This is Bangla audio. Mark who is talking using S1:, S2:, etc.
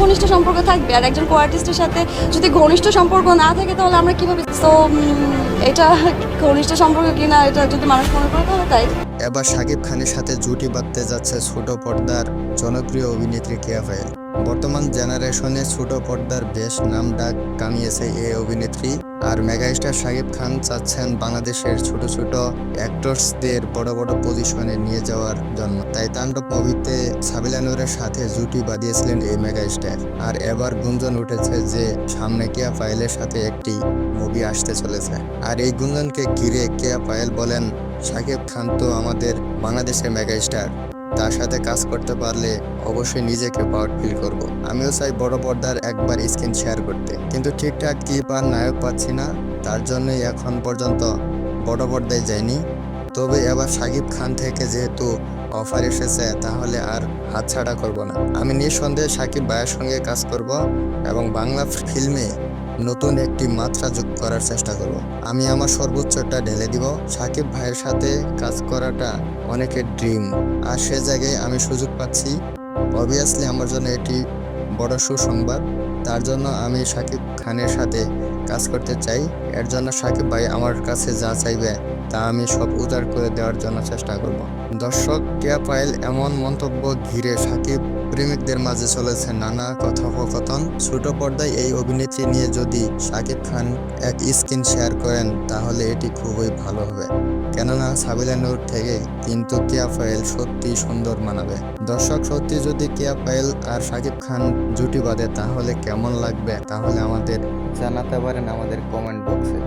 S1: ঘনিষ্ঠ সম্পর্ক থাকবে, আর একজন কো আর্টিস্টের সাথে যদি ঘনিষ্ঠ সম্পর্ক না থাকে তাহলে আমরা কিভাবে, তো এটা ঘনিষ্ঠ সম্পর্ক কিনা এটা যদি মানুষ মনে করে তাহলে তাই।
S2: এবার শাকিব খানের সাথে জুটি বাঁধতে যাচ্ছে ছোট পর্দার জনপ্রিয় অভিনেত্রী কেয়া পায়েল। বর্তমান জেনারেশনে ছোট পর্দার বেশ নাম ডাক কামিয়েছে এই অভিনেত্রী। আর মেগাস্টার শাকিব খান চাচ্ছেন বাংলাদেশের ছোট ছোট অ্যাক্টরসদের বড় বড় পজিশনে নিয়ে যাওয়ার জন্য, তাই তাণ্ডব মুভিতে সাবিলা নূরের সাথে জুটি বাঁধিয়েছিলেন এই মেগাস্টার। আর এবার গুঞ্জন উঠেছে যে সামনে কেয়া পায়েলের সাথে একটি মুভি আসতে চলেছে। আর এই গুঞ্জনকে ঘিরে কেয়া পায়েল বলেন, শাকিব খান তো আমাদের বাংলাদেশের মেগাস্টার, তার সাথে কাজ করতে পারলে অবশ্যই নিজেকে প্রাউড ফিল করব। আমিও চাই বড় পর্দার একবার স্ক্রিন শেয়ার করতে, কিন্তু ঠিকঠাক কি পার নায়ক পাচ্ছি না, তার জন্যই এখন পর্যন্ত বড় পর্দায় যাইনি। তবে এবার শাকিব খান থেকে যেহেতু অফার এসেছে তাহলে আর হাতছাড়া করব না। আমি নিঃসন্দেহে শাকিব ভাইয়ের সঙ্গে কাজ করব এবং বাংলা ফিল্মে নতুন একটি মাত্রা যোগ করার চেষ্টা করব। আমি আমার সর্বোচ্চটা ঢেলে দিব। শাকিব ভাইয়ের সাথে কাজ করাটা অনেকের ড্রিম, আর সে জায়গায় আমি সুযোগ পাচ্ছি। অবভিয়াসলি আমার জন্য এটি বড় সুসংবাদ। তার জন্য আমি শাকিব খানের সাথে কাজ করতে চাই। এর জন্য শাকিব ভাই আমার কাছে যা চাইবে তা আমি সব উজাড় করে দেওয়ার জন্য চেষ্টা করব। দর্শক, কেয়া পায়েল এমন মন্তব্য ঘিরে শাকিব প্রেমিকদের মাঝে চলেছে নানা কথোপকথন। ছোট পর্দায় এই অভিনেত্রী নিয়ে যদি শাকিব খান এক স্ক্রিন শেয়ার করেন তাহলে এটি খুবই ভালো হবে, কেননা সাবিলা নূর থেকে কিন্তু কেয়া পায়েল সত্যি সুন্দর মানাবে। দর্শক, সত্যি যদি কেয়া পায়েল আর শাকিব খান জুটি বাঁধে তাহলে কেমন লাগবে, তাহলে আমাদের জানাতে পারেন আমাদের কমেন্ট বক্সে।